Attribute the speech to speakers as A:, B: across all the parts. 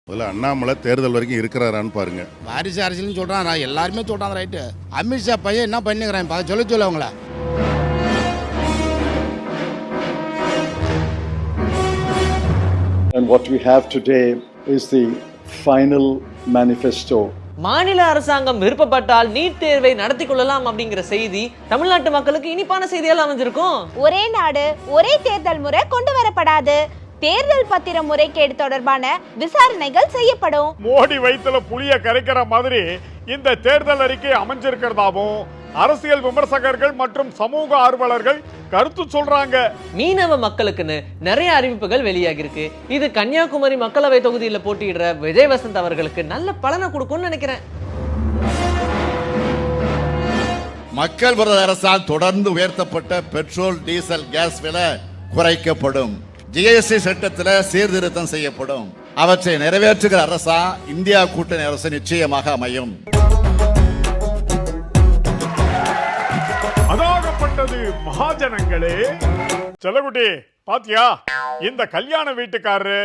A: முதல்ல அண்ணாமலை தேர்தல் வரைக்கும் இருக்கிறாரான்னு பாருங்க.
B: வாரிசு அரசியல்னு சொல்கிறான், எல்லாருமே சொல்கிறாங்க ரைட்டு. அமித்ஷா பையன் என்ன பண்ணிக்கிறான் சொல்ல அவங்கள.
C: And what we have today is the final manifesto.
D: மாநில அரசாங்கம் விருப்பப்பட்டால் நீட் தேர்வை நடத்தி கொள்ளலாம் அப்படிங்கிற செய்தி தமிழ்நாட்டு மக்களுக்கு இனிப்பான செய்தியால் அமைஞ்சிருக்கும்.
E: ஒரே நாடு ஒரே தேர்தல் முறை கொண்டு வரப்படாது. தேர்தல் பத்திர முறைகேடு தொடர்பான விசாரணைகள் செய்யப்படும்.
F: மோடி வயிற்றுல புளிய கரைக்கிற மாதிரி இந்த தேர்தல் அறிக்கை அமைஞ்சிருக்கிறதாவும் அரசியல் விமர்சகர்கள் மற்றும் சமூக ஆர்வலர்கள் கருத்து சொல்றாங்க.
D: மீனவ மக்களுக்குன்னு நிறைய அறிவிப்புகள் வெளியாகி இருக்கு. இது கன்னியாகுமரி மக்களவை தொகுதியில் போட்டியிடுற விஜய் வசந்த் அவர்களுக்கு நல்ல பலனை கொடுக்கும்னு நினைக்கிறேன்.
G: மக்கள் விரோத அரசால் தொடர்ந்து உயர்த்தப்பட்ட பெட்ரோல் டீசல் கேஸ் விலை குறைக்கப்படும். ஜிஎஸ்டி சட்டத்தில் சீர்திருத்தம் செய்யப்படும். அவற்றை நிறைவேற்றுகிற அரசா இந்தியா கூட்டணி அரசு நிச்சயமாக அமையும்.
F: அதாகப்பட்டது மகாஜனங்களே. செல்லகுட்டி பாத்தியா, இந்த கல்யாண வீட்டுக்காரரு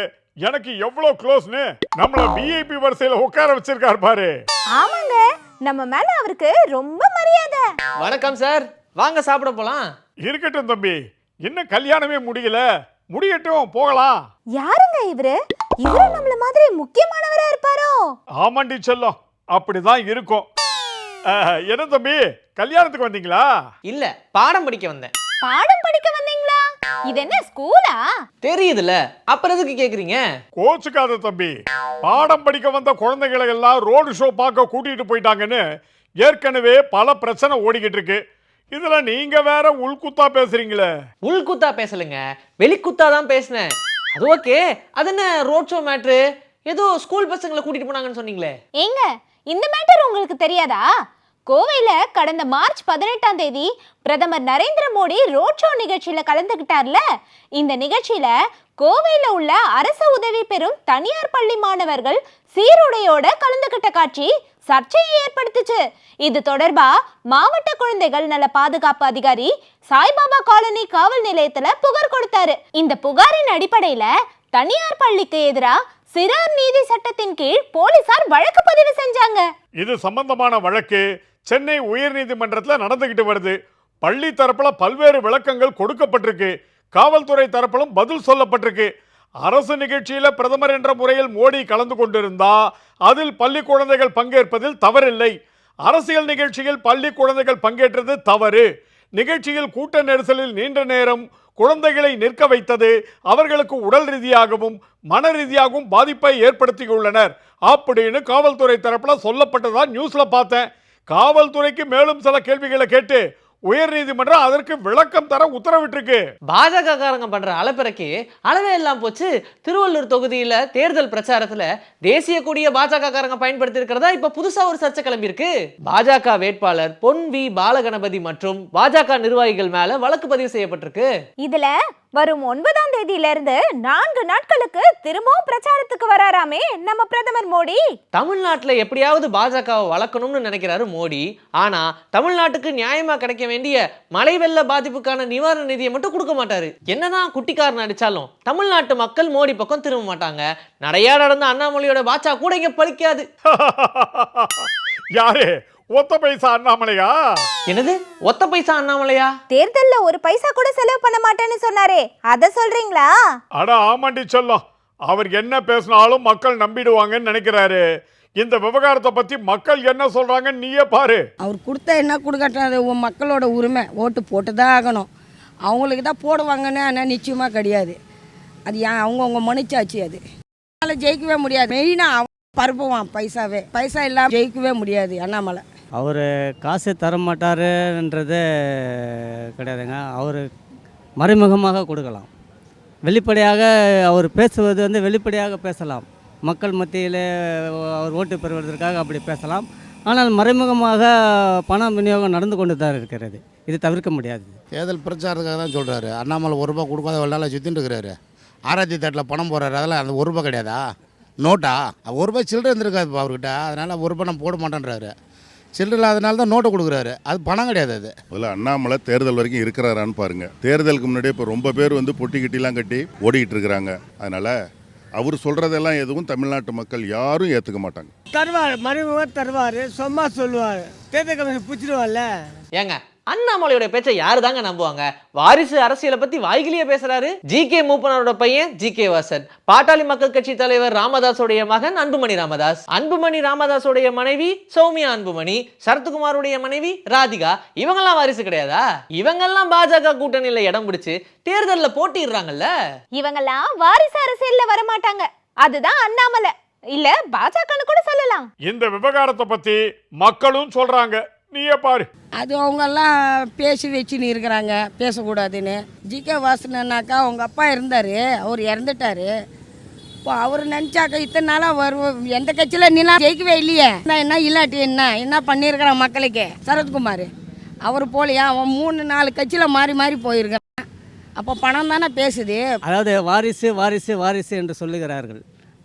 F: எனக்கு எவ்வளவு க்ளோஸ்னு நம்மள விஐபி வரிசையில உட்கார வச்சிருக்காரு பாரு.
E: ஆமாங்க, நம்ம மேல அவருக்கு ரொம்ப மரியாதை.
D: வணக்கம் சார், வாங்க சாப்பிட போலாம்.
F: இருக்கட்டும் தம்பி, இன்னும் கல்யாணமே முடியல, முடியட்டும் போகலாம்.
E: யாருங்க இவரு? இவரு நம்மள மாதிரி முக்கியமானவரா இருப்பாரோ?
F: ஆமாண்டி செல்லம், அப்படிதான் இருக்கும். என்ன தம்பி, கல்யாணத்துக்கு வந்தீங்களா?
D: இல்ல, பாடம் படிக்க வந்தேன்.
E: பாடம் படிக்க வந்தீங்களா? இது என்ன ஸ்கூலா?
D: தெரியுதுல, அப்புறம் எதுக்கு கேக்குறீங்க?
F: கோச்சுக்காத தம்பி, பாடம் படிக்க வந்த குழந்தைகளை எல்லாம் ரோடு ஷோ பார்க்க கூட்டிட்டு போயிட்டாங்கன்னு ஏற்கனவே பல பிரச்சனை ஓடிக்கிட்டு இருக்கு. இதுல நீங்க வேற உள்குத்தா பேசுறீங்களே.
D: உள்குத்தா பேசலுங்க, வெளிக்குத்தா தான் பேசினேன். அது ஓகே. அது என்ன ரோட் ஷோ மேட்ரு? ஏதோ ஸ்கூல் பசங்களை கூட்டிட்டு போனாங்கன்னு சொன்னீங்களே.
E: ஏங்க, இந்த மேட்டர் உங்களுக்கு தெரியாதா? கோவையில கடந்த மார்ச் 18ஆம் தேதி பிரதமர் நரேந்திர மோடி ரோட் ஷோ நிகழ்ச்சியில கலந்துகிட்டார்ல. இந்த நிகழ்ச்சியில கோவையில உள்ள அரசு உதவி பெறும் தனியார் பள்ளி மாணவர்கள் சீருடையோட கலந்துகிட்ட காட்சி சர்ச்சையை ஏற்படுத்துச்சு. இது தொடர்பா மாவட்ட குழந்தைகள் நல பாதுகாப்பு அதிகாரி சாய்பாபா காலனி காவல் நிலையத்துல புகார் கொடுத்தாரு. இந்த புகாரின் அடிப்படையில தனியார் பள்ளிக்கு எதிராக சிறார் நீதி சட்டத்தின் கீழ் போலீசார் வழக்கு பதிவு செஞ்சாங்க.
F: இது சம்பந்தமான வழக்கு சென்னை உயர்நீதிமன்றத்தில் நடந்துகிட்டு வருது. பள்ளி தரப்புல பல்வேறு விளக்கங்கள் கொடுக்கப்பட்டிருக்கு. காவல்துறை தரப்பிலும் பதில் சொல்லப்பட்டிருக்கு. அரசு நிகழ்ச்சியில பிரதமர் என்ற முறையில் மோடி கலந்து கொண்டிருந்தா அதில் பள்ளி குழந்தைகள் பங்கேற்பதில் தவறில்லை. அரசியல் நிகழ்ச்சியில் பள்ளி குழந்தைகள் பங்கேற்றது தவறு. நிகழ்ச்சியில் கூட்ட நெரிசலில் நீண்ட நேரம் குழந்தைகளை நிற்க வைத்தது அவர்களுக்கு உடல் ரீதியாகவும் மன ரீதியாகவும் பாதிப்பை ஏற்படுத்தியுள்ளனர் அப்படின்னு காவல்துறை தரப்புல சொல்லப்பட்டதா நியூஸ்ல பார்த்தேன். காவல்துறைக்கு மேலும் சில கேள்விகளை கேட்டு உயர்நீதிமன்றம் அதற்கு விளக்கம் தர உத்தரவிட்டிருக்கு.
D: பாஜக காரங்க பண்ற அலப்பறைக்கு அளவே எல்லாம் போச்சு. திருவள்ளூர் தொகுதியில தேர்தல் பிரச்சாரத்துல தேசிய கொடிய பாஜக காரங்க பயன்படுத்தி இருக்கிறதா இப்ப புதுசா ஒரு சர்ச்சை கிளம்பி இருக்கு. பாஜக வேட்பாளர் பொன் வி பாலகணபதி மற்றும் பாஜக நிர்வாகிகள் மேல வழக்கு பதிவு செய்யப்பட்டிருக்கு.
E: இதுல வரும் 9ஆம் தேதியில இருந்து 4 நாட்களுக்கு திரும்பவும் பிரச்சாரத்துக்கு வராராமே நம்ம பிரதமர் மோடி.
D: தமிழ்நாட்டுல எப்படியாவது பாஜகவை வளர்க்கணும்னு நினைக்கிறாரு மோடி. ஆனா தமிழ்நாட்டுக்கு நியாயமா கிடைக்க வேண்டிய மழை வெள்ள பாதிப்புக்கான நிவாரண நிதியை மட்டும் கொடுக்க மாட்டாரு. என்னதான் குட்டிக்காரன் அடிச்சாலும் தமிழ்நாட்டு மக்கள் மோடி பக்கம் திரும்ப மாட்டாங்க. நடையா நடந்த அண்ணாமலையோட பாச்சா கூட இங்க பலிக்காது.
F: யாரு? ஒத்த பைசா அண்ணாமலையா?
D: என்னது ஒத்த பைசா அண்ணாமலையா?
E: தேர்தல்ல ஒரு பைசா கூட செலவு பண்ண மாட்டேன்னு சொன்னாரே, அத சொல்றீங்களா?
F: அட ஆமாண்டி சொல்லும், அவர் என்ன பேசினாலும் மக்கள் நம்பிடுவாங்கன்னு நினைக்கிறாரு. இந்த விவகாரத்தை பத்தி மக்கள் என்ன சொல்றாங்க நீயே பாரு.
H: அவர் கொடுத்தா என்ன கொடுக்கட்டும், அது மக்களோட உரிமை. ஓட்டு போட்டு தான் ஆகணும். அவங்களுக்கு தான் போடுவாங்கன்னு ஆனால் நிச்சயமாக கிடையாது. அது ஏன் அவங்கவுங்க மனுச்சாச்சு. அது அதனால் ஜெயிக்கவே முடியாது. மெயினாக பரப்புவான் பைசாவே. பைசா இல்லாமல் ஜெயிக்கவே முடியாது அண்ணாமலை.
I: அவர் காசு தர மாட்டாருன்றது கிடையாதுங்க. அவர் மறைமுகமாக கொடுக்கலாம். வெளிப்படையாக அவர் பேசுவது வெளிப்படையாக பேசலாம். மக்கள் மத்தியில் அவர் ஓட்டு பெறுவதற்காக அப்படி பேசலாம். ஆனால் மறைமுகமாக பண விநியோகம் நடந்து கொண்டு தான் இருக்கிறது. இது தவிர்க்க முடியாது.
B: தேர்தல் பிரச்சாரத்துக்காக தான் சொல்கிறாரு. அண்ணாமலை ₹1 கொடுக்காத வெள்ளால சுற்றின்னு இருக்கிறாரு. ஆராய்ச்சி தட்டில் பணம் போடுறாரு. அதெல்லாம் அந்த ₹1 கிடையாதா? நோட்டா? ₹1 சில்லறை இருந்திருக்காது அவர்கிட்ட. அதனால் ₹1 நான் போட மாட்டேன்றாரு. சில்லறை இல்லாதனால தான் நோட்டை கொடுக்குறாரு. அது பணம் கிடையாது. அது
A: முதல்ல அண்ணாமலை தேர்தல் வரைக்கும் இருக்கிறாரான்னு பாருங்க. தேர்தலுக்கு முன்னாடியே இப்போ ரொம்ப பேர் பொட்டி கிட்டிலாம் கட்டி ஓடிக்கிட்டு இருக்கிறாங்க. அதனால அவர் சொல்கிறதெல்லாம் எதுவும் தமிழ்நாட்டு மக்கள் யாரும் ஏற்றுக்க மாட்டாங்க.
I: தருவார், மறைமுகம் தருவார், சும்மா சொல்லுவார், தேர்தல் கமிஷன் பிடிச்சிடுவார்ல.
D: ஏங்க அண்ணாமலையோட பேச்சை யாரு தாங்க நம்புவாங்க? வாரிசு அரசியலை பத்தி வாய்கிலேயே பேசுறாரு. ஜி.கே. மூப்பனாரோட பையன் ஜி.கே. வாசன், பாட்டாளி மக்கள் கட்சி தலைவர் ராமதாஸோடைய மகன் அன்புமணி ராமதாஸ், அன்புமணி ராமதாஸோடைய மனைவி சௌமியா அன்புமணி, சரத்குமாருடைய மனைவி ராதிகா, இவங்கெல்லாம் வாரிசு கிடையாதா? இவங்கெல்லாம் பாஜக கூட்டணியில இடம் பிடிச்சு தேர்தல்ல போட்டிடுறாங்கல்ல.
E: இவங்கெல்லாம் வாரிசு அரசியல்ல வரமாட்டாங்க. அதுதான் அண்ணாமலை இல்ல பாஜகன்னு கூட சொல்லலாம்.
F: இந்த விவகாரத்தை பத்தி மக்களும் சொல்றாங்க, நீயே பாரு.
H: அது அவங்கெல்லாம் பேசி வச்சுன்னு இருக்கிறாங்க, பேசக்கூடாதுன்னு. ஜி.கே. வாசனாக்கா அவங்க அப்பா இருந்தார், அவர் இறந்துட்டார். இப்போ அவர் நினச்சாக்கா இத்தனை நாளாக வருவோம், எந்த கட்சியில் நீலாம் ஜெயிக்கவே இல்லையே, என்ன இல்லாட்டி என்ன பண்ணியிருக்கிறான் மக்களுக்கு. சரத்குமார் அவர் போலையா, அவன் 3-4 கட்சியில் மாறி மாறி போயிருக்கிறான். அப்போ பணம் தானே பேசுது.
I: அதாவது வாரிசு வாரிசு வாரிசு என்று சொல்லுகிறார்கள்.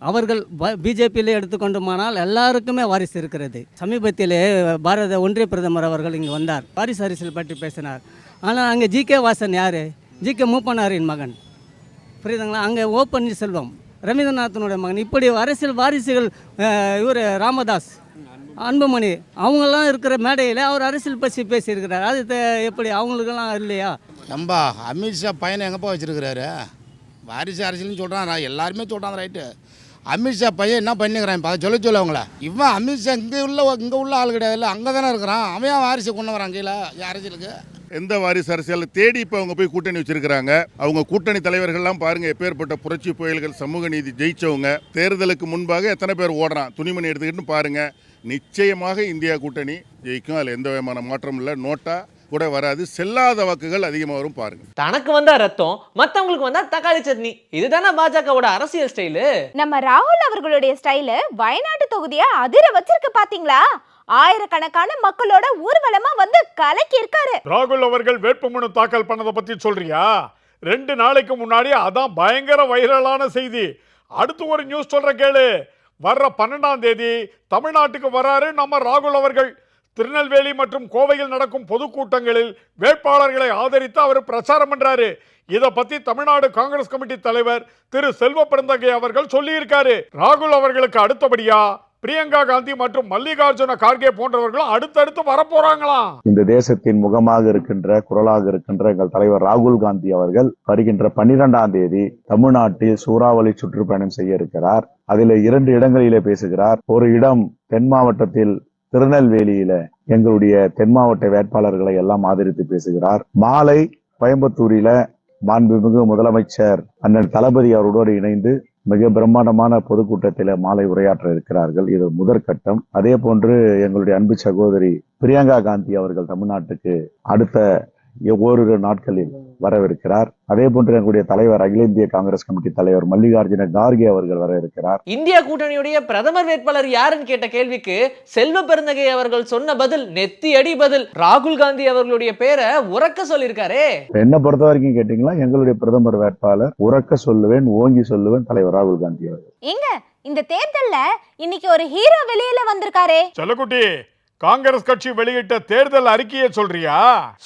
I: அவர்கள் பிஜேபியிலே எடுத்துக்கொண்டுமானால் எல்லாருக்குமே வாரிசு இருக்கிறது. சமீபத்திலே பாரத ஒன்றிய பிரதமர் அவர்கள் இங்கே வந்தார், வாரிசு அரசியல் பற்றி பேசினார். ஆனால் அங்கே ஜி.கே. வாசன் யார்? ஜி.கே. மூப்பனாரின் மகன், புரியுதுங்களா? அங்கே ஓ பன்னீர்செல்வம் ரவீந்திரநாத்தனுடைய மகன். இப்படி அரசியல் வாரிசுகள், இவர் ராமதாஸ், அன்புமணி, அவங்கெல்லாம் இருக்கிற மேடையில் அவர் அரசியல் பற்றி பேசியிருக்கிறார். அது எப்படி அவங்களுக்கெல்லாம் இல்லையா?
B: நம்ம அமித்ஷா பையனை எங்கப்பா வச்சுருக்கிறாரு? வாரிசு அரசியல்னு சொல்கிறான், எல்லாருமே சொல்கிறாங்க, ரைட்டு. அமித்ஷா பையன் என்ன பண்ணிக்கிறான் இப்போ சொல்ல அவங்கள. இவன் அமித்ஷா இங்கே உள்ள ஆள் கிடையாதுல்ல, அங்கே தானே இருக்கிறான். அவன் வாரிசு கொண்டு வரான் கீழே அரசியலுக்கு.
A: எந்த வாரிசு அரசியலை தேடி இப்போ அவங்க போய் கூட்டணி வச்சிருக்கிறாங்க. அவங்க கூட்டணி தலைவர்கள்லாம் பாருங்க, எப்பேற்பட்ட புரட்சி புயல்கள், சமூக நீதி ஜெயிச்சவங்க. தேர்தலுக்கு முன்பாக எத்தனை பேர் ஓடுறான், துணிமணி எடுத்துக்கிட்டு பாருங்க. நிச்சயமாக இந்தியா கூட்டணி ஜெயிக்கும், அதில் எந்த விதமான மாற்றம் இல்லை. நோட்டா கூட வராது, செல்லாத வாக்குகள் அதிகமாக வரும் பாருங்க.
D: தனக்கு வந்தா ரத்தம், மத்தவங்களுக்கு வந்தா தக்காளி சட்னி. இதுதானே பாஜகவோட அரசியல் ஸ்டைலு.
E: நம்ம ராகுல் அவர்களுடைய ஸ்டைலு வயநாட்டு தொகுதியை அதிர வச்சிருக்கு பாத்தீங்களா? ஆயிரக்கணக்கான மக்களோட ஊர்வலமா வந்து கலக்கி இருக்காரு.
F: ராகுல் அவர்கள் வேட்புமனு தாக்கல் பண்ணதை பத்தி சொல்றியா? 2 நாளைக்கு முன்னாடி அதான் பயங்கர வைரலான செய்தி. அடுத்து ஒரு நியூஸ் சொல்ற கேளு. வர்ற 12ஆம் தேதி தமிழ்நாட்டுக்கு வராரு நம்ம ராகுல் அவர்கள். திருநெல்வேலி மற்றும் கோவையில் நடக்கும் பொதுக்கூட்டங்களில் வேட்பாளர்களை ஆதரித்து அவர் பிரச்சாரம் பண்றாரு. இதை பத்தி தமிழ்நாடு காங்கிரஸ் கமிட்டி தலைவர் திரு செல்வ பெருந்தகை அவர்கள் சொல்லியிருக்காரு. ராகுல் அவர்களுக்கு அடுத்தபடியா பிரியங்கா காந்தி மற்றும் மல்லிகார்ஜுன கார்கே போன்றவர்களும் அடுத்தடுத்து வரப்போறாங்களாம்.
J: இந்த தேசத்தின் முகமாக இருக்கின்ற, குரலாக இருக்கின்ற எங்கள் தலைவர் ராகுல் காந்தி அவர்கள் வருகின்ற 12ஆம் தேதி தமிழ்நாட்டில் சூறாவளி சுற்றுப்பயணம் செய்ய இருக்கிறார். அதில் 2 இடங்களிலே பேசுகிறார். ஒரு இடம் தென் மாவட்டத்தில் திருநெல்வேலியில எங்களுடைய தென் மாவட்ட வேட்பாளர்களை எல்லாம் ஆதரித்து பேசுகிறார். மாலை கோயம்புத்தூரில மாண்புமிகு முதலமைச்சர் அண்ணன் தளபதி அவரோடு இணைந்து மிக பிரம்மாண்டமான பொதுக்கூட்டத்தில் மாலை உரையாற்ற இருக்கிறார்கள். இது முதற்கட்டம். அதே போன்று எங்களுடைய அன்பு சகோதரி பிரியங்கா காந்தி அவர்கள் தமிழ்நாட்டுக்கு அடுத்த ஓரிரு நாட்களில் வரவிருக்கிறார். அதே போன்று எங்களுடைய தலைவர் அகில இந்திய காங்கிரஸ் கமிட்டி தலைவர் மல்லிகார்ஜுன கார்கே அவர்கள் வர இருக்கிறார்.
D: இந்தியா கூட்டணியுடைய பிரதமர் வேட்பாளர் யாருன்னு கேட்ட கேள்விக்கு செல்வ பெருந்தகை அவர்கள் சொன்ன பதில் நெத்தி அடி பதில். ராகுல் காந்தி அவர்களுடைய பேரை உறக்க சொல்லியிருக்காரே.
J: என்ன பொறுத்த வரைக்கும் கேட்டீங்களா, எங்களுடைய பிரதமர் வேட்பாளர் உறக்க சொல்லுவேன், ஓங்கி சொல்லுவேன், தலைவர் ராகுல் காந்தி அவர்கள்.
E: எங்க இந்த தேர்தல்ல இன்னைக்கு ஒரு ஹீரோ வெளியில வந்திருக்காரே.
F: செல்லக்குட்டி, காங்கிரஸ் கட்சி வெளியிட்ட தேர்தல் அறிக்கையை சொல்றியா?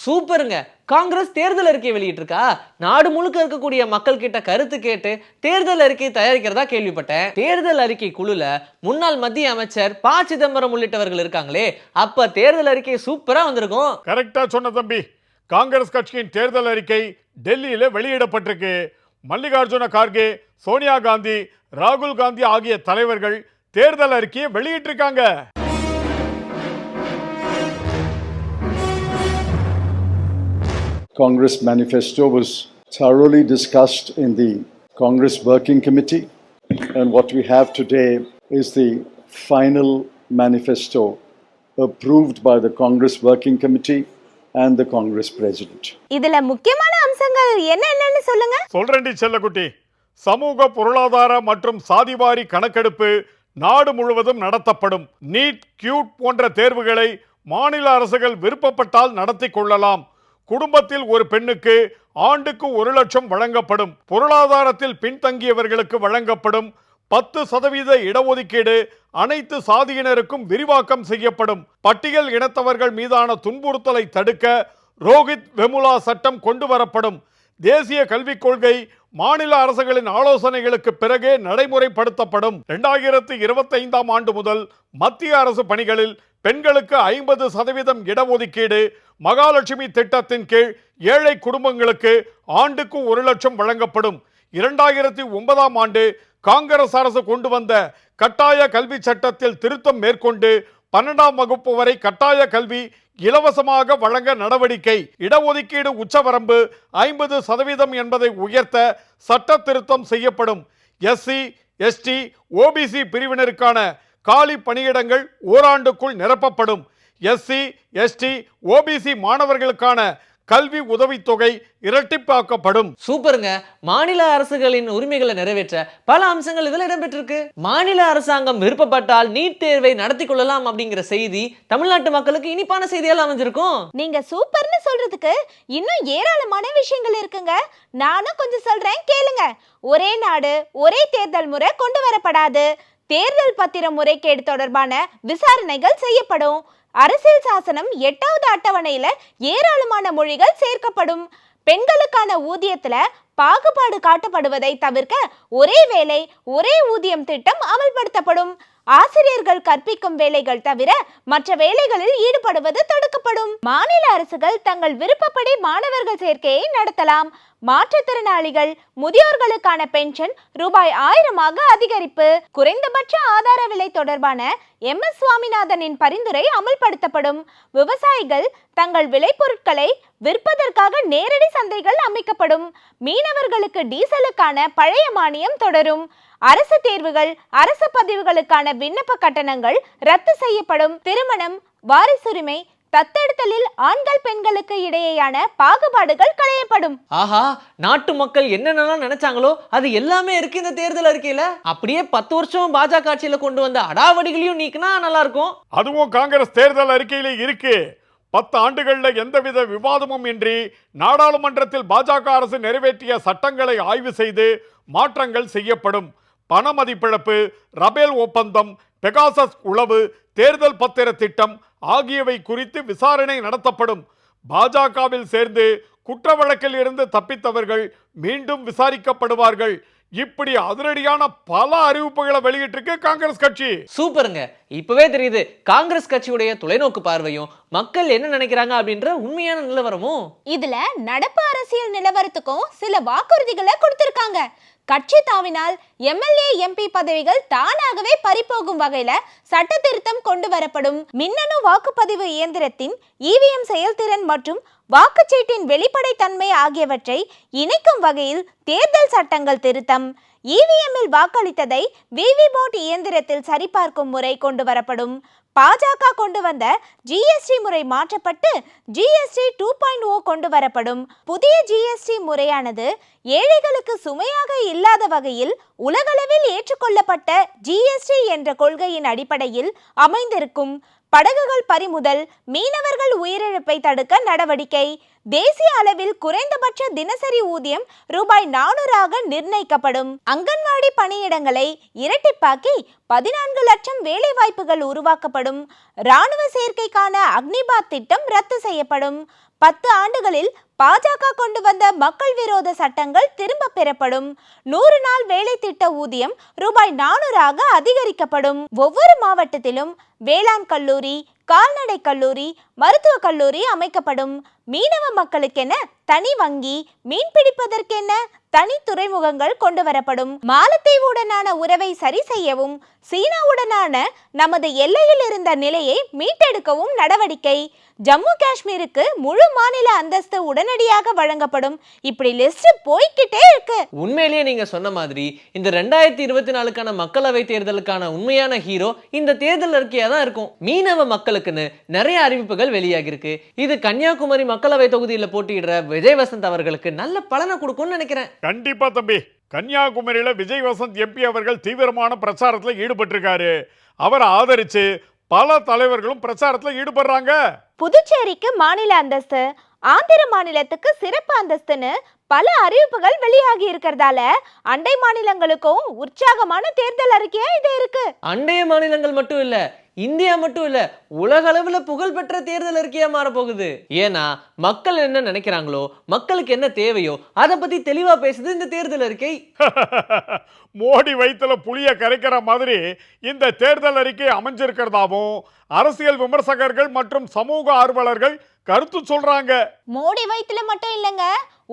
D: சூப்பருங்க. காங்கிரஸ் தேர்தல் அறிக்கையை வெளியிட்டிருக்கா. நாடு முழுக்க இருக்கக்கூடிய மக்கள் கிட்ட கருத்து கேட்டு தேர்தல் அறிக்கை தயாரிக்கிறதா கேள்விப்பட்டேன். தேர்தல் அறிக்கை குழுல முன்னாள் மத்திய அமைச்சர் ப. சிதம்பரம் உள்ளிட்டவர்கள் இருக்காங்களே, அப்ப தேர்தல் அறிக்கை சூப்பரா வந்திருக்கும்.
F: கரெக்டா சொன்ன தம்பி. காங்கிரஸ் கட்சியின் தேர்தல் அறிக்கை டெல்லியில வெளியிடப்பட்டிருக்கு. மல்லிகார்ஜுன கார்கே, சோனியா காந்தி, ராகுல் காந்தி ஆகிய தலைவர்கள் தேர்தல் அறிக்கையை வெளியிட்டிருக்காங்க.
C: Congress manifesto was thoroughly discussed in the Congress Working Committee, and what we have today is the final manifesto approved by the Congress Working Committee and the Congress President.
E: இதுல முக்கியமான அம்சங்கள் என்னென்னன்னு சொல்லுங்க.
F: சொல்றேன்டி செல்லக்குட்டி. சமூக பொருளாதார மற்றும் சாதிவாரி கணக்கெடுப்பு நாடு முழுவதும் நடத்தப்படும். நீட், கியூட் போன்ற தேர்வுகளை மாநில அரசுகள் விருப்பப்பட்டால் நடத்தி கொள்ளலாம். குடும்பத்தில் ஒரு பெண்ணுக்கு ஆண்டுக்கு 1 லட்சம் வழங்கப்படும். பொருளாதாரத்தில் பின்தங்கியவர்களுக்கு வழங்கப்படும் 10% இடஒதுக்கீடு அனைத்து சாதியினருக்கும் விரிவாக்கம் செய்யப்படும். பட்டியல் இனத்தவர்கள் மீதான துன்புறுத்தலை தடுக்க ரோஹித் வெமுலா சட்டம் கொண்டு வரப்படும். தேசிய கல்விக் கொள்கை மாநில அரசுகளின் ஆலோசனைகளுக்கு பிறகே நடைமுறைப்படுத்தப்படும். 2025ஆம் ஆண்டு முதல் மத்திய அரசு பணிகளில் பெண்களுக்கு 50% இடஒதுக்கீடு. மகாலட்சுமி திட்டத்தின் கீழ் ஏழை குடும்பங்களுக்கு ஆண்டுக்கு 1 லட்சம் வழங்கப்படும். 2009ஆம் ஆண்டு காங்கிரஸ் அரசு கொண்டு வந்த கட்டாய கல்வி சட்டத்தில் திருத்தம் மேற்கொண்டு 12ஆம் வகுப்பு வரை கட்டாய கல்வி இலவசமாக வழங்க நடவடிக்கை. இடஒதுக்கீடு உச்சவரம்பு 50% என்பதை உயர்த்த சட்ட திருத்தம் செய்யப்படும். எஸ்சி, எஸ்டி, ஓபிசி பிரிவினருக்கான காலி பணியிடங்கள் ஓராண்டுக்குள் நிரப்பப்படும். எஸ்சி, எஸ்டி, ஓபிசி மாணவர்களுக்கான கல்வி உதவித்தொகை இரட்டிப்பாக்கப்படும்.
D: சூப்பருங்க. மாநில அரசுகளின் உரிமைகளை நிறைவேற்ற பல அம்சங்கள் இதில் இடம்பெற்றிருக்கு. மாநில அரசாங்கம் விருப்பப்பட்டால் நீட் தேர்வை நடத்தி கொள்ளலாம் அப்படிங்கிற செய்தி தமிழ்நாட்டு மக்களுக்கு இனிப்பான செய்தியால் அமைஞ்சிருக்கும்.
E: நீங்க சூப்பர்னு சொல்றதுக்கு இன்னும் ஏராளமான விஷயங்கள் இருக்குங்க. நானும் கொஞ்சம் சொல்றேன், கேளுங்க. ஒரே நாடு ஒரே தேர்தல் முறை கொண்டு வரப்படாது. தேர்தல் பத்திர முறைகேடு தொடர்பான விசாரணைகள் செய்யப்படும். அரசியல் சாசனம் 8வது அட்டவணையில ஏராளமான மொழிகள் சேர்க்கப்படும். பெண்களுக்கான ஊதியத்துல பாகுபாடு காட்டப்படுவதை தவிர்க்க ஒரே வேலை ஒரே ஊதியம் திட்டம் அமல்படுத்தப்படும். ஆசிரியர்கள் கற்பிக்கும் வேலைகள் தவிர மற்ற வேலைகளில் ஈடுபடுவது தடுக்கப்படும். மாநில அரசுகள் தங்கள் விருப்பப்படி மாணவர்கள் சேர்க்கையை நடத்தலாம். மாற்றுத்திறனாளிகள் முதியோர்களுக்கான பென்ஷன் ரூபாய் 1000ஆக அதிகரிப்பு. குறைந்தபட்ச ஆதார விலை தொடர்பான MS சுவாமிநாதனின் பரிந்துரை அமல்படுத்தப்படும். விவசாயிகள் தங்கள் விளைபொருட்களை விற்பதற்காக நேரடி சந்தைகள் அமைக்கப்படும். மீனவர்களுக்கு டீசலுக்கான பழைய மானியம் தொடரும். அரசு தேர்வுகள் அரசு பதிவுகளுக்கான விண்ணப்ப கட்டணங்கள் ரத்து செய்யப்படும். திருமணம், வாரிசுரிமை, தத்தெடுத்தலில் ஆண்கள் பெண்களுக்கு இடையேயான பாகுபாடுகள் களையப்படும்.
D: ஆஹா, நாட்டு மக்கள் என்னென்னலாம் நினைச்சாங்களோ அது எல்லாமே இருக்கு இந்த தேர்தல் அறிக்கையில. அப்படியே 10 வருஷம் பாஜக ஆட்சியில கொண்டு வந்த அடாவடிகளையும் நீக்கினா நல்லா இருக்கும்.
F: அதுவும் காங்கிரஸ் தேர்தல் அறிக்கையிலே இருக்கு. 10 ஆண்டுகள்ல எந்தவித விவாதமும் இன்றி நாடாளுமன்றத்தில் பாஜக அரசு நிறைவேற்றிய சட்டங்களை ஆய்வு செய்து மாற்றங்கள் செய்யப்படும். பண மதிப்பிழப்பு, ரபேல் ஒப்பந்தம், பெகாசஸ் உளவு, தேர்தல் பத்திர திட்டம் ஆகியவை குறித்து விசாரணை நடத்தப்படும். பாஜகவில் சேர்ந்து குற்ற வழக்கில் இருந்து தப்பித்தவர்கள் மீண்டும் விசாரிக்கப்படுவார்கள். இப்படி அதிரடியான பல அறிவிப்புகளை வெளியிட்டிருக்கு காங்கிரஸ் கட்சி.
D: சூப்பருங்க. இப்பவே தெரியுது காங்கிரஸ் கட்சியுடைய தொலைநோக்கு பார்வையும் மக்கள் என்ன நினைக்கிறாங்க அப்படின்ற உண்மையான நிலவரமும்.
E: இதுல நடப்பு அரசியல் நிலவரத்துக்கும் சில வாக்குறுதிகளை கொடுத்திருக்காங்க. கட்சி தாவினால் MLA MP பதவிகள் தானாகவே பறிபோகும் வகையில சட்ட திருத்தம் கொண்டு வரப்படும். மின்னணு வாக்குப்பதிவு இயந்திரத்தின் EVM செயல்திறன் மற்றும் வாக்குச்சீட்டின் வெளிப்படைத்தன்மை ஆகியவற்றை இணைக்கும் வகையில் தேர்தல் சட்டங்கள் திருத்தம். EVM-இல் வாக்களித்ததை VVBOT இயந்திரத்தில் சரிபார்க்கும் முறை கொண்டு வரப்படும். பாஜக கொண்டு வந்த GST முறை மாற்றப்பட்டு GST 2.0 கொண்டு வரப்படும். புதிய GST முறையானது ஏழைகளுக்கு சுமையாக இல்லாத வகையில் உலகளவில் ஏற்றுக்கொள்ளப்பட்ட GST என்ற கொள்கையின் அடிப்படையில் அமைந்திருக்கும். படகுகள் பறிமுதல், மீனவர்கள் உயிரிழப்பை தடுக்க நடவடிக்கை. தேசிய அளவில் குறைந்தபட்ச தினசரி ஊதியம் ரூபாய் 400ஆக நிர்ணயிக்கப்படும். அங்கன்வாடி பணியிடங்களை இரட்டிப்பாக்கி 14 லட்சம் வேலைவாய்ப்புகள் உருவாக்கப்படும். இராணுவ சேர்க்கைக்கான அக்னிபாத் திட்டம் ரத்து செய்யப்படும். 10 ஆண்டுகளில் பாஜக கொண்டு வந்த மக்கள் விரோத சட்டங்கள் திரும்ப பெறப்படும். 100 நாள் வேலை திட்ட ஊதியம் ரூபாய் 400ஆக அதிகரிக்கப்படும். ஒவ்வொரு மாவட்டத்திலும் வேளாண் கல்லூரி, கால்நடை கல்லூரி, மருத்துவக் கல்லூரி அமைக்கப்படும். மீனவ மக்களுக்கென தனி வங்கி, மீன் பிடிப்பதற்கென தனி துறைமுகங்கள் கொண்டு வரப்படும். மாலத்தீவுடனான உறவை சரி செய்யவும் சீனாவுடனான நமது எல்லையில் இருந்த நிலையை மீட்டெடுக்கவும் நடவடிக்கை. ஜம்மு காஷ்மீருக்கு முழு மாநில அந்தஸ்து உடனடியாக வழங்கப்படும். இப்படி லிஸ்ட் போய்கிட்டே இருக்கு.
D: உண்மையிலேயே நீங்க சொன்ன மாதிரி இந்த 2024க்கான மக்களவை தேர்தலுக்கான உண்மையான ஹீரோ இந்த தேர்தல் அறிக்கையா தான் இருக்கும். மீனவ மக்களுக்குன்னு நிறைய அறிவிப்புகள் வெளியாகி இருக்கு. இது கன்னியாகுமரி மக்களவை தொகுதியில் போட்டியிடுற விஜய் வசந்த் அவர்களுக்கு நல்ல பலனை கொடுக்கும்னு நினைக்கிறேன்.
F: கண்டிப்பா தம்பி. கன்னியாகுமரியில விஜய் வசந்த் MP அவர்கள் தீவிரமான பிரச்சாரத்தில் ஈடுபட்டிருக்காரு. அவரை ஆதரிச்சு பல தலைவர்களும் பிரச்சாரத்தில் ஈடுபடுறாங்க.
E: புதுச்சேரிக்கு மாநில அந்தஸ்து, ஆந்திர மாநிலத்துக்கு சிறப்பு அந்தஸ்துன்னு பல அறிவிப்புகள் வெளியாகி இருக்கிறதால அண்டை மாநிலங்களுக்கும் உற்சாகமான தேர்தல் அறிக்கையா இது இருக்கு.
D: அண்டைய மாநிலங்கள் மட்டும் இல்ல, இந்தியா மட்டும் இல்ல உலக அளவுல புகழ்பெற்ற தேர்தல் அறிக்கையா மாற போகுது. ஏன்னா மக்கள் என்ன நினைக்கிறாங்களோ, மக்களுக்கு என்ன தேவையோ அதை பத்தி தெளிவா பேசுது இந்த தேர்தல் அறிக்கை.
F: மோடி வயித்துல புளிய கரைக்கிற மாதிரி இந்த தேர்தல் அறிக்கை அமைஞ்சிருக்கிறதாவும் அரசியல் விமர்சகர்கள் மற்றும் சமூக ஆர்வலர்கள் கருத்து சொல்றாங்க.
E: மோடி வயித்துல மட்டும் இல்லங்க,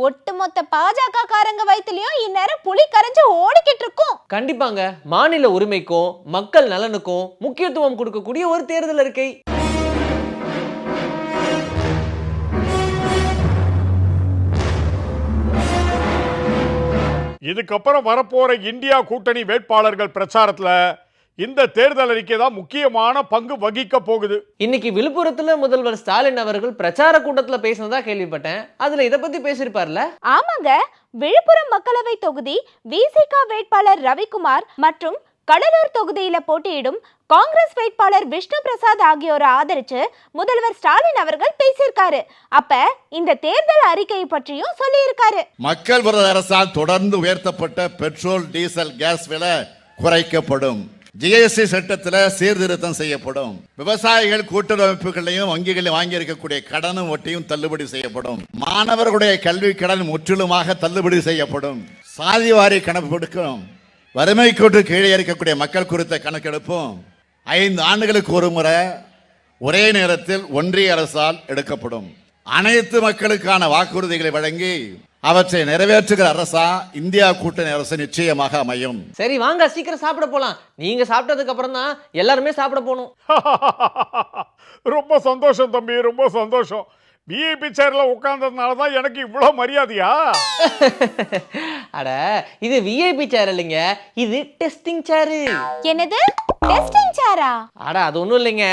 E: ஒட்டுமொத்த பாஜக காரங்க வயித்துலயும் இந்நேரம் புலி கரைஞ்சு ஓடிக்கிட்டு இருக்கும்.
D: கண்டிப்பாங்க, மாநில உரிமைக்கும் மக்கள் நலனுக்கும் முக்கியத்துவம் கொடுக்கக்கூடிய ஒரு தேர்தல் அறிக்கை.
F: இதுக்கப்புறம் வரப்போற இந்தியா கூட்டணி வேட்பாளர்கள் பிரச்சாரத்துல இந்த தேர்தல் அறிக்கை தான் முக்கியமான பங்கு வகிக்க போகுது.
D: இன்னைக்கு விழுப்புரத்துல முதல்வர் ஸ்டாலின் அவர்கள் பிரச்சார கூட்டத்துல பேசினதா கேள்விப்பட்டேன். அதுல இத பத்தி பேசியிருப்பார்ல?
E: ஆமாங்க, விழுப்புரம் மக்களவை தொகுதி விசிக வேட்பாளர் ரவிக்குமார் மற்றும் கடலூர் தொகுதியில போட்டியிடும் காங்கிரஸ் வேட்பாளர் விஷ்ணு பிரசாத் ஆகியோரை ஆதரிச்சு முதல்வர் ஸ்டாலின் அவர்கள் பேசியிருக்காரு. அப்ப இந்த தேர்தல் அறிக்கை பற்றியும் சொல்லியிருக்காரு.
G: மக்கள் விரோத அரசால் தொடர்ந்து உயர்த்தப்பட்ட பெட்ரோல் டீசல் கேஸ் விலை குறைக்கப்படும். ஜிஎஸ்டி சட்டத்தில் சீர்திருத்தம் செய்யப்படும். விவசாயிகள் கூட்டுறவு அமைப்புகளையும் வங்கிகளில் வாங்கி இருக்கக்கூடிய கடனும் வட்டியும் தள்ளுபடி செய்யப்படும். மாணவர்களுடைய கல்வி கடன் முற்றிலுமாக தள்ளுபடி செய்யப்படும். சாதிவாரி கணக்கெடுக்கும், வறுமை கோட்டு கீழே இருக்கக்கூடிய மக்கள் குறித்த கணக்கெடுப்பும் 5 ஆண்டுகளுக்கு ஒரு முறை ஒரே நேரத்தில் ஒன்றிய அரசால் எடுக்கப்படும். அனைத்து மக்களுக்கான வாக்குறுதிகளை வழங்கி அவற்றை நிறைவேற்றுகிற அரசா இந்தியா கூட்டணி அரசு நிச்சயமாக அமையும்.
D: சரி வாங்க சீக்கிரம் சாப்பிட போலாம். நீங்க சாப்பிட்டதுக்கு அப்புறம் தான் எல்லாருமே சாப்பிட போகணும்.
F: ரொம்ப சந்தோஷம் தம்பி, ரொம்ப சந்தோஷம். விஐபி சேர்ல உட்கார்ந்ததுனால தான் எனக்கு இவ்வளவு மரியாதையா?
D: அட இது விஐபி சேர் இல்லைங்க, இது டெஸ்டிங் சேரு.
E: என்னது டெஸ்டிங் சேரா?
D: அட அது ஒன்றும் இல்லைங்க,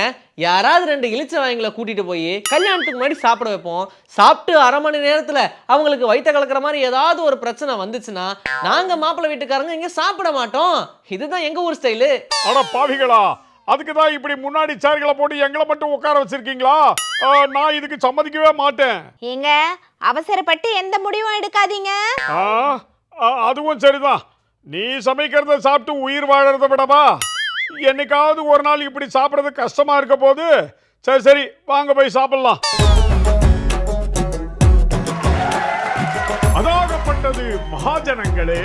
D: யாராவது 2 இளிச்ச வாய்ங்களை கூட்டிட்டு போய் கல்யாணத்துக்கு முன்னாடி சாப்பிட வைப்போம். சாப்பிட்டு அரை மணி நேரத்துல அவங்களுக்கு வயிற்ற கலக்கிற மாதிரி ஏதாவது ஒரு பிரச்சனை வந்துச்சுன்னா நாங்க மாப்பிள்ளை வீட்டுக்காரங்க இங்க சாப்பிட மாட்டோம். இதுதான் எங்க ஊர் ஸ்டைலு.
F: அட பாவிகளா, அதுக்கு தான் இப்படி முன்னாடி சேர்களை போட்டு எங்களை மட்டும் உட்கார வச்சிருக்கீங்களா? நான் இதுக்கு சம்மதிக்கவே மாட்டேன்.
E: ஏங்க அவசரப்பட்டு எந்த முடிவும் எடுக்காதீங்க.
F: அதுவும் சரிதான். நீ சமைக்கிறத சாப்பிட்டு உயிர் வாழறத விடவா என்னைக்காவது ஒரு நாள் இப்படி சாப்பிட்றது கஷ்டமா இருக்க போது. சரி சரி வாங்க போய் சாப்பிடலாம். அதாகப்பட்டது மகாஜனங்களே,